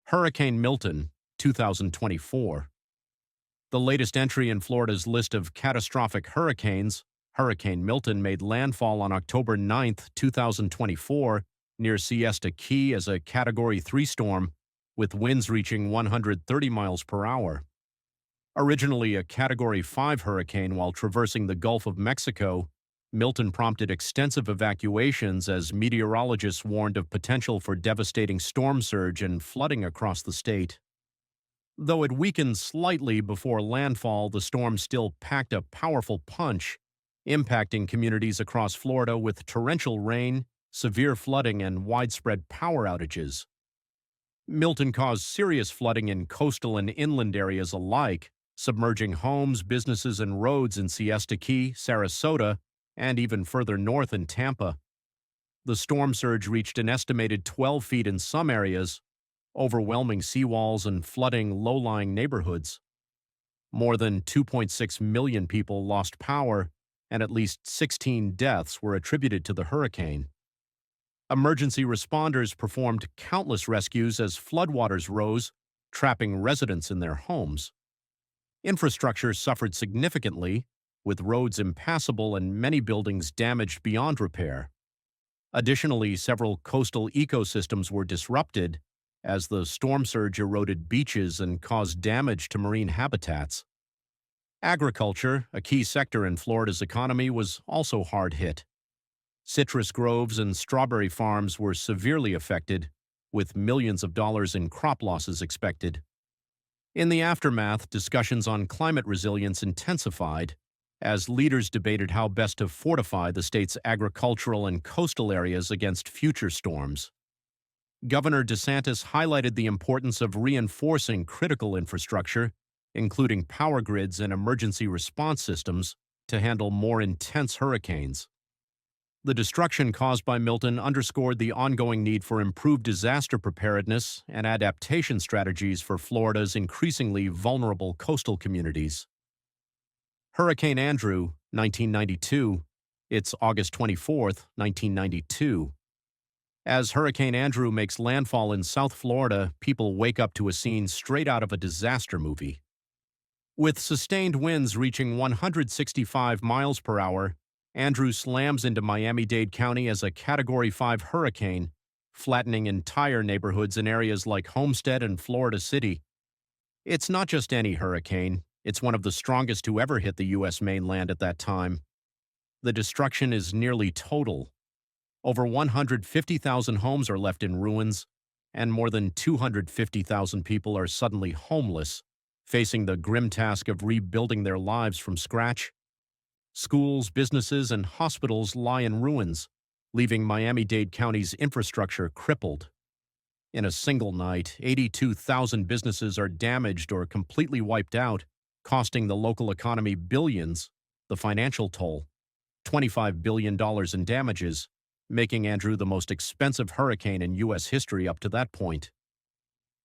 Hurricane Milton, 2024. The latest entry in Florida's list of catastrophic hurricanes, Hurricane Milton made landfall on October 9, 2024, near Siesta Key as a Category 3 storm, with winds reaching 130 miles per hour. Originally a Category 5 hurricane while traversing the Gulf of Mexico, Milton prompted extensive evacuations as meteorologists warned of potential for devastating storm surge and flooding across the state. Though it weakened slightly before landfall, the storm still packed a powerful punch, impacting communities across Florida with torrential rain, severe flooding, and widespread power outages. Milton caused serious flooding in coastal and inland areas alike, submerging homes, businesses, and roads in Siesta Key, Sarasota, and even further north in Tampa. The storm surge reached an estimated 12 feet in some areas, overwhelming seawalls and flooding low-lying neighborhoods. More than 2.6 million people lost power, and at least 16 deaths were attributed to the hurricane. Emergency responders performed countless rescues as floodwaters rose, trapping residents in their homes. Infrastructure suffered significantly, with roads impassable and many buildings damaged beyond repair. Additionally, several coastal ecosystems were disrupted as the storm surge eroded beaches and caused damage to marine habitats. Agriculture, a key sector in Florida's economy, was also hard hit. Citrus groves and strawberry farms were severely affected, with millions of dollars in crop losses expected. In the aftermath, discussions on climate resilience intensified as leaders debated how best to fortify the state's agricultural and coastal areas against future storms. Governor DeSantis highlighted the importance of reinforcing critical infrastructure, including power grids and emergency response systems, to handle more intense hurricanes. The destruction caused by Milton underscored the ongoing need for improved disaster preparedness and adaptation strategies for Florida's increasingly vulnerable coastal communities. Hurricane Andrew, 1992. It's August 24, 1992. As Hurricane Andrew makes landfall in South Florida, people wake up to a scene straight out of a disaster movie. With sustained winds reaching 165 miles per hour, Andrew slams into Miami-Dade County as a Category 5 hurricane, flattening entire neighborhoods in areas like Homestead and Florida City. It's not just any hurricane. It's one of the strongest to ever hit the U.S. mainland at that time. The destruction is nearly total. Over 150,000 homes are left in ruins, and more than 250,000 people are suddenly homeless, facing the grim task of rebuilding their lives from scratch. Schools, businesses, and hospitals lie in ruins, leaving Miami-Dade County's infrastructure crippled. In a single night, 82,000 businesses are damaged or completely wiped out, costing the local economy billions. The financial toll, $25 billion in damages, making Andrew the most expensive hurricane in U.S. history up to that point.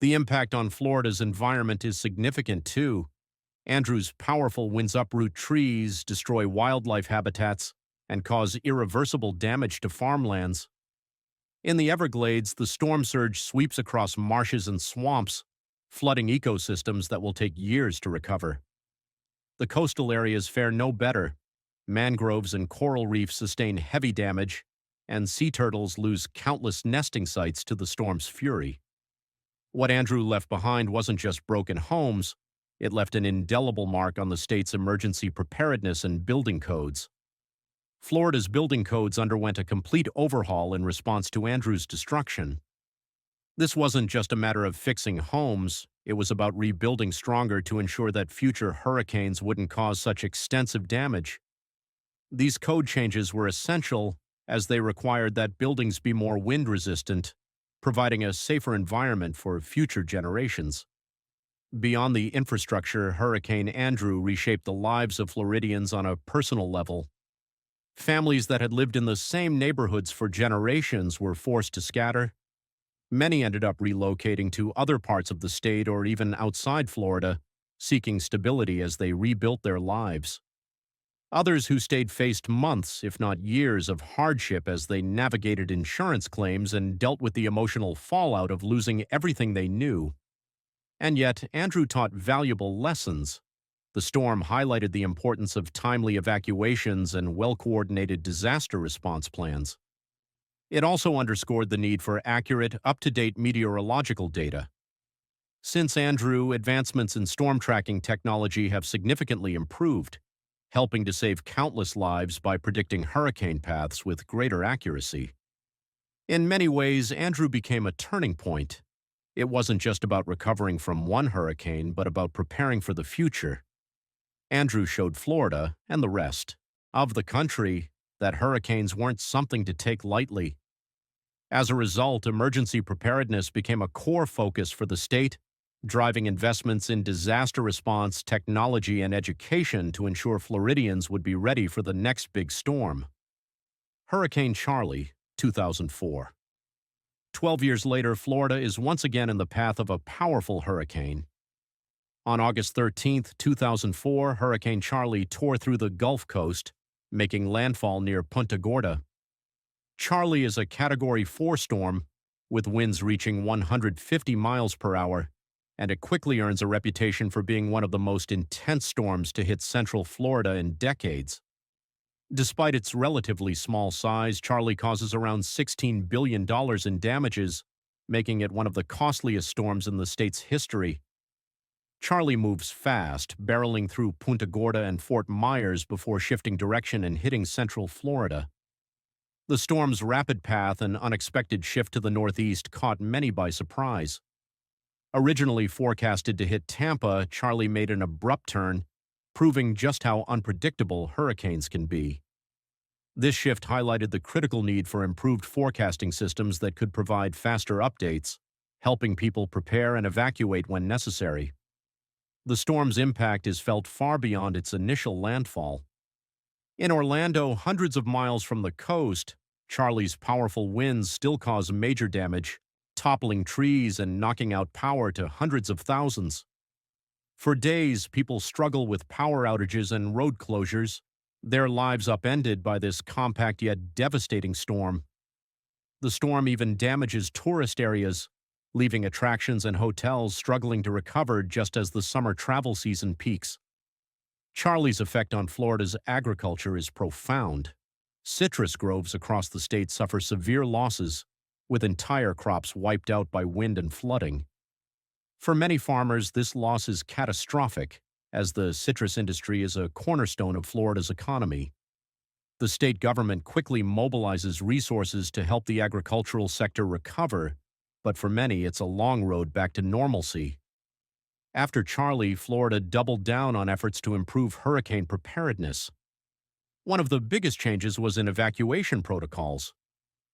The impact on Florida's environment is significant, too. Andrew's powerful winds uproot trees, destroy wildlife habitats, and cause irreversible damage to farmlands. In the Everglades, the storm surge sweeps across marshes and swamps, flooding ecosystems that will take years to recover. The coastal areas fare no better. Mangroves and coral reefs sustain heavy damage, and sea turtles lose countless nesting sites to the storm's fury. What Andrew left behind wasn't just broken homes, it left an indelible mark on the state's emergency preparedness and building codes. Florida's building codes underwent a complete overhaul in response to Andrew's destruction. This wasn't just a matter of fixing homes, it was about rebuilding stronger to ensure that future hurricanes wouldn't cause such extensive damage. These code changes were essential as they required that buildings be more wind-resistant, providing a safer environment for future generations. Beyond the infrastructure, Hurricane Andrew reshaped the lives of Floridians on a personal level. Families that had lived in the same neighborhoods for generations were forced to scatter. Many ended up relocating to other parts of the state or even outside Florida, seeking stability as they rebuilt their lives. Others who stayed faced months, if not years, of hardship as they navigated insurance claims and dealt with the emotional fallout of losing everything they knew. And yet, Andrew taught valuable lessons. The storm highlighted the importance of timely evacuations and well-coordinated disaster response plans. It also underscored the need for accurate, up-to-date meteorological data. Since Andrew, advancements in storm tracking technology have significantly improved, helping to save countless lives by predicting hurricane paths with greater accuracy. In many ways, Andrew became a turning point. It wasn't just about recovering from one hurricane, but about preparing for the future. Andrew showed Florida, and the rest of the country, that hurricanes weren't something to take lightly. As a result, emergency preparedness became a core focus for the state, driving investments in disaster response, technology, and education to ensure Floridians would be ready for the next big storm. Hurricane Charley, 2004. 12 years later, Florida is once again in the path of a powerful hurricane. On August 13, 2004, Hurricane Charley tore through the Gulf Coast, making landfall near Punta Gorda. Charley is a Category 4 storm, with winds reaching 150 miles per hour, and it quickly earns a reputation for being one of the most intense storms to hit central Florida in decades. Despite its relatively small size, Charley causes around $16 billion in damages, making it one of the costliest storms in the state's history. Charley moves fast, barreling through Punta Gorda and Fort Myers before shifting direction and hitting central Florida. The storm's rapid path and unexpected shift to the northeast caught many by surprise. Originally forecasted to hit Tampa, Charley made an abrupt turn, proving just how unpredictable hurricanes can be. This shift highlighted the critical need for improved forecasting systems that could provide faster updates, helping people prepare and evacuate when necessary. The storm's impact is felt far beyond its initial landfall. In Orlando, hundreds of miles from the coast, Charley's powerful winds still cause major damage, toppling trees and knocking out power to hundreds of thousands. For days, people struggle with power outages and road closures, their lives upended by this compact yet devastating storm. The storm even damages tourist areas, leaving attractions and hotels struggling to recover just as the summer travel season peaks. Charley's effect on Florida's agriculture is profound. Citrus groves across the state suffer severe losses, with entire crops wiped out by wind and flooding. For many farmers, this loss is catastrophic, as the citrus industry is a cornerstone of Florida's economy. The state government quickly mobilizes resources to help the agricultural sector recover, but for many, it's a long road back to normalcy. After Charley, Florida doubled down on efforts to improve hurricane preparedness. One of the biggest changes was in evacuation protocols.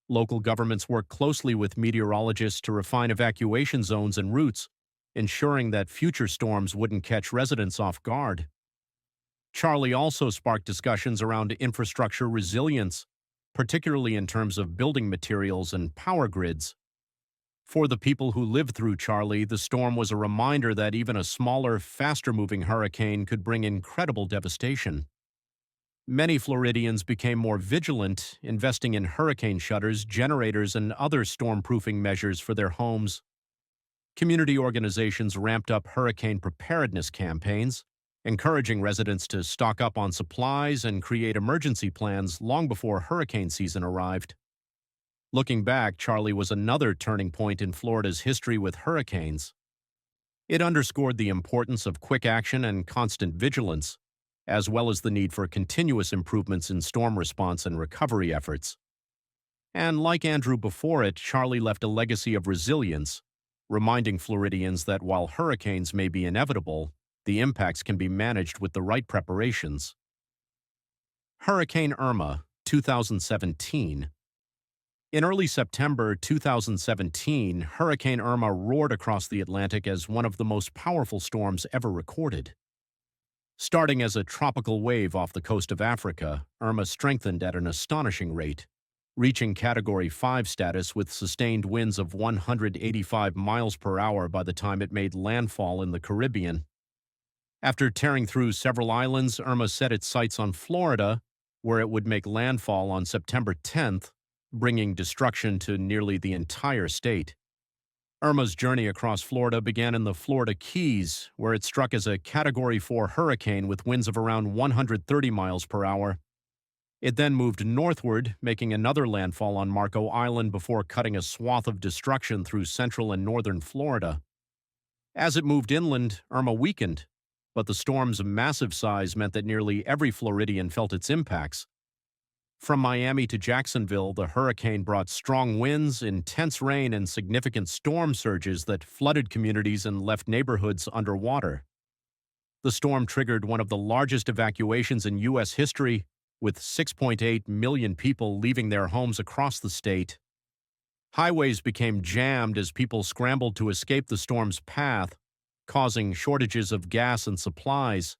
Local governments worked closely with meteorologists to refine evacuation zones and routes, ensuring that future storms wouldn't catch residents off guard. Charley also sparked discussions around infrastructure resilience, particularly in terms of building materials and power grids. For the people who lived through Charley, the storm was a reminder that even a smaller, faster-moving hurricane could bring incredible devastation. Many Floridians became more vigilant, investing in hurricane shutters, generators, and other storm-proofing measures for their homes. Community organizations ramped up hurricane preparedness campaigns, encouraging residents to stock up on supplies and create emergency plans long before hurricane season arrived. Looking back, Charley was another turning point in Florida's history with hurricanes. It underscored the importance of quick action and constant vigilance, as well as the need for continuous improvements in storm response and recovery efforts. And like Andrew before it, Charley left a legacy of resilience, reminding Floridians that while hurricanes may be inevitable, the impacts can be managed with the right preparations. Hurricane Irma, 2017. In early September 2017, Hurricane Irma roared across the Atlantic as one of the most powerful storms ever recorded. Starting as a tropical wave off the coast of Africa, Irma strengthened at an astonishing rate, reaching Category 5 status with sustained winds of 185 miles per hour by the time it made landfall in the Caribbean. After tearing through several islands, Irma set its sights on Florida, where it would make landfall on September 10th, bringing destruction to nearly the entire state. Irma's journey across Florida began in the Florida Keys, where it struck as a Category 4 hurricane with winds of around 130 miles per hour. It then moved northward, making another landfall on Marco Island before cutting a swath of destruction through central and northern Florida. As it moved inland, Irma weakened, but the storm's massive size meant that nearly every Floridian felt its impacts. From Miami to Jacksonville, the hurricane brought strong winds, intense rain, and significant storm surges that flooded communities and left neighborhoods underwater. The storm triggered one of the largest evacuations in U.S. history, with 6.8 million people leaving their homes across the state. Highways became jammed as people scrambled to escape the storm's path, causing shortages of gas and supplies.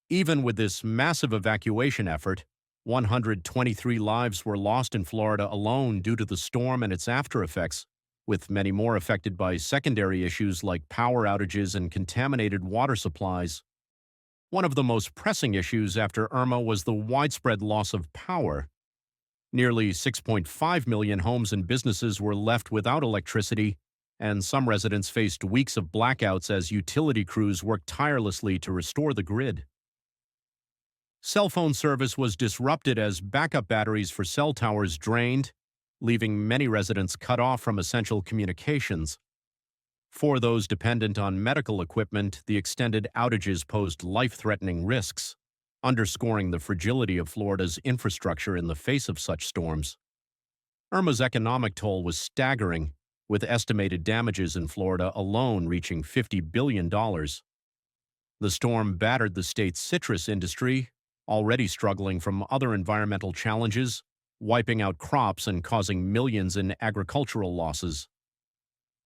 Even with this massive evacuation effort, 123 lives were lost in Florida alone due to the storm and its aftereffects, with many more affected by secondary issues like power outages and contaminated water supplies. One of the most pressing issues after Irma was the widespread loss of power. Nearly 6.5 million homes and businesses were left without electricity, and some residents faced weeks of blackouts as utility crews worked tirelessly to restore the grid. Cell phone service was disrupted as backup batteries for cell towers drained, leaving many residents cut off from essential communications. For those dependent on medical equipment, the extended outages posed life-threatening risks, underscoring the fragility of Florida's infrastructure in the face of such storms. Irma's economic toll was staggering, with estimated damages in Florida alone reaching $50 billion. The storm battered the state's citrus industry, already struggling from other environmental challenges, wiping out crops and causing millions in agricultural losses.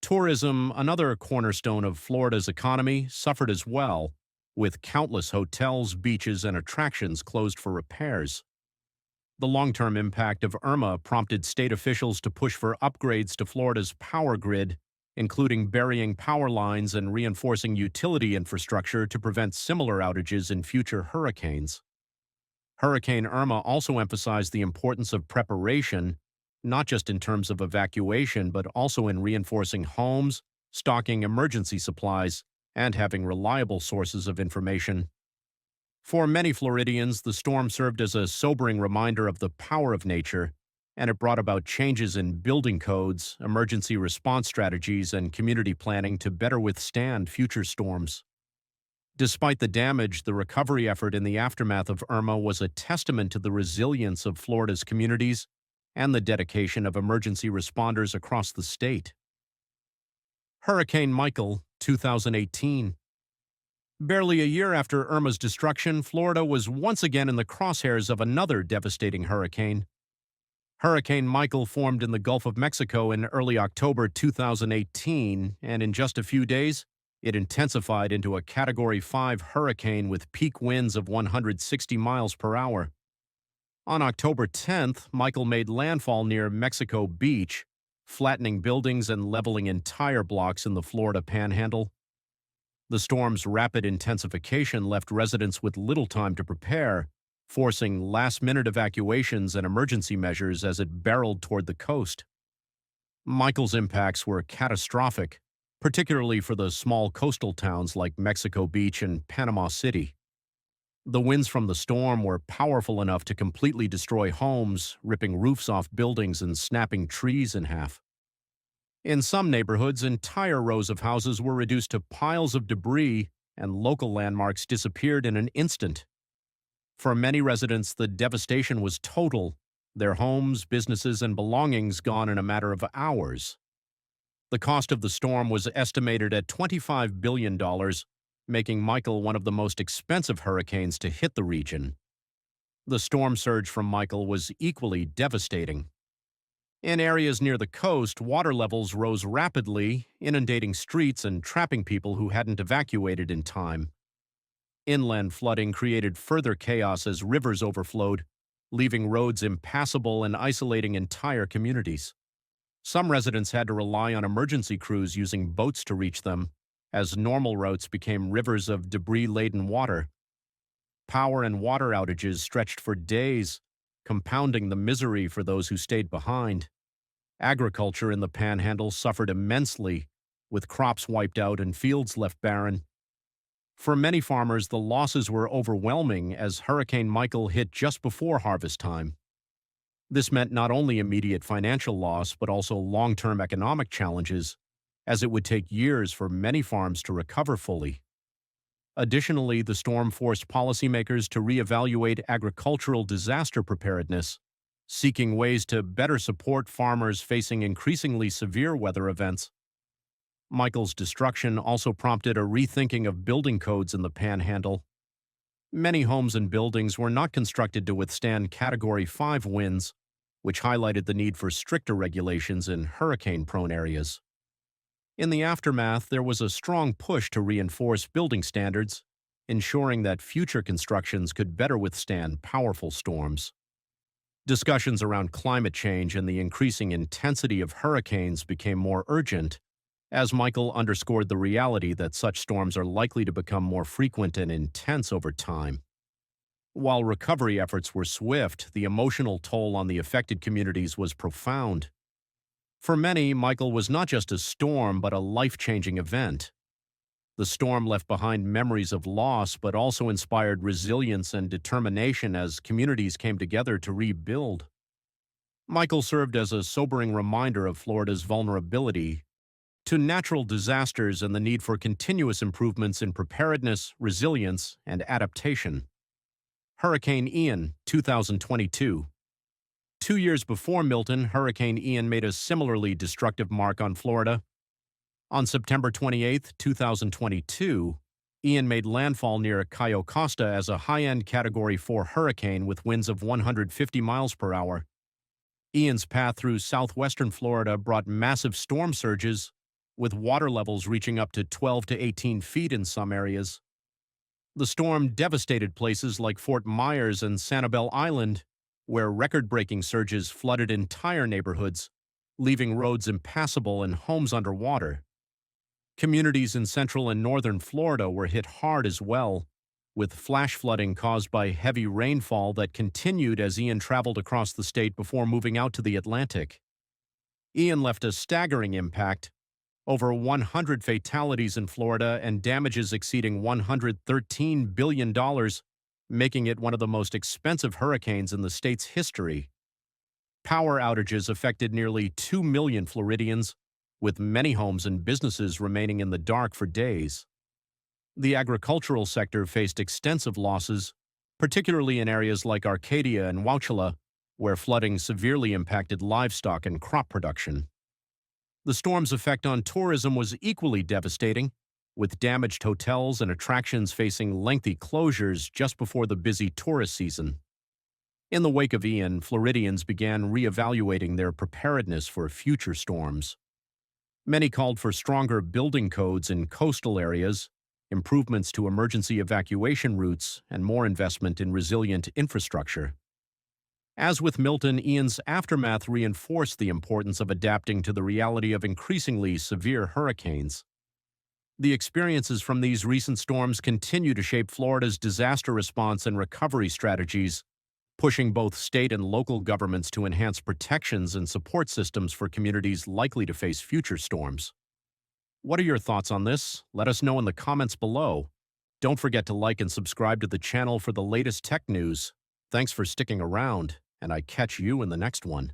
Tourism, another cornerstone of Florida's economy, suffered as well, with countless hotels, beaches, and attractions closed for repairs. The long-term impact of Irma prompted state officials to push for upgrades to Florida's power grid, including burying power lines and reinforcing utility infrastructure to prevent similar outages in future hurricanes. Hurricane Irma also emphasized the importance of preparation, not just in terms of evacuation, but also in reinforcing homes, stocking emergency supplies, and having reliable sources of information. For many Floridians, the storm served as a sobering reminder of the power of nature, and it brought about changes in building codes, emergency response strategies, and community planning to better withstand future storms. Despite the damage, the recovery effort in the aftermath of Irma was a testament to the resilience of Florida's communities and the dedication of emergency responders across the state. Hurricane Michael, 2018. Barely a year after Irma's destruction, Florida was once again in the crosshairs of another devastating hurricane. Hurricane Michael formed in the Gulf of Mexico in early October 2018, and in just a few days, it intensified into a Category 5 hurricane with peak winds of 160 miles per hour. On October 10th, Michael made landfall near Mexico Beach, flattening buildings and leveling entire blocks in the Florida Panhandle. The storm's rapid intensification left residents with little time to prepare, forcing last-minute evacuations and emergency measures as it barreled toward the coast. Michael's impacts were catastrophic, particularly for the small coastal towns like Mexico Beach and Panama City. The winds from the storm were powerful enough to completely destroy homes, ripping roofs off buildings and snapping trees in half. In some neighborhoods, entire rows of houses were reduced to piles of debris, and local landmarks disappeared in an instant. For many residents, the devastation was total, their homes, businesses, and belongings gone in a matter of hours. The cost of the storm was estimated at $25 billion, making Michael one of the most expensive hurricanes to hit the region. The storm surge from Michael was equally devastating. In areas near the coast, water levels rose rapidly, inundating streets and trapping people who hadn't evacuated in time. Inland flooding created further chaos as rivers overflowed, leaving roads impassable and isolating entire communities. Some residents had to rely on emergency crews using boats to reach them, as normal routes became rivers of debris-laden water. Power and water outages stretched for days, compounding the misery for those who stayed behind. Agriculture in the Panhandle suffered immensely, with crops wiped out and fields left barren. For many farmers, the losses were overwhelming as Hurricane Michael hit just before harvest time. This meant not only immediate financial loss, but also long-term economic challenges, as it would take years for many farms to recover fully. Additionally, the storm forced policymakers to reevaluate agricultural disaster preparedness, seeking ways to better support farmers facing increasingly severe weather events. Michael's destruction also prompted a rethinking of building codes in the Panhandle. Many homes and buildings were not constructed to withstand Category 5 winds, which highlighted the need for stricter regulations in hurricane-prone areas. In the aftermath, there was a strong push to reinforce building standards, ensuring that future constructions could better withstand powerful storms. Discussions around climate change and the increasing intensity of hurricanes became more urgent, as Michael underscored the reality that such storms are likely to become more frequent and intense over time. While recovery efforts were swift, the emotional toll on the affected communities was profound. For many, Michael was not just a storm, but a life-changing event. The storm left behind memories of loss, but also inspired resilience and determination as communities came together to rebuild. Michael served as a sobering reminder of Florida's vulnerability to natural disasters and the need for continuous improvements in preparedness, resilience, and adaptation. Hurricane Ian, 2022. 2 years before Milton, Hurricane Ian made a similarly destructive mark on Florida. On September 28, 2022, Ian made landfall near Cayo Costa as a high-end Category 4 hurricane with winds of 150 miles per hour. Ian's path through southwestern Florida brought massive storm surges, with water levels reaching up to 12 to 18 feet in some areas. The storm devastated places like Fort Myers and Sanibel Island, where record-breaking surges flooded entire neighborhoods, leaving roads impassable and homes underwater. Communities in central and northern Florida were hit hard as well, with flash flooding caused by heavy rainfall that continued as Ian traveled across the state before moving out to the Atlantic. Ian left a staggering impact, over 100 fatalities in Florida and damages exceeding $113 billion, making it one of the most expensive hurricanes in the state's history. Power outages affected nearly 2 million Floridians, with many homes and businesses remaining in the dark for days. The agricultural sector faced extensive losses, particularly in areas like Arcadia and Wauchula, where flooding severely impacted livestock and crop production. The storm's effect on tourism was equally devastating, with damaged hotels and attractions facing lengthy closures just before the busy tourist season. In the wake of Ian, Floridians began reevaluating their preparedness for future storms. Many called for stronger building codes in coastal areas, improvements to emergency evacuation routes, and more investment in resilient infrastructure. As with Milton, Ian's aftermath reinforced the importance of adapting to the reality of increasingly severe hurricanes. The experiences from these recent storms continue to shape Florida's disaster response and recovery strategies, pushing both state and local governments to enhance protections and support systems for communities likely to face future storms. What are your thoughts on this? Let us know in the comments below. Don't forget to like and subscribe to the channel for the latest tech news. Thanks for sticking around, and I catch you in the next one.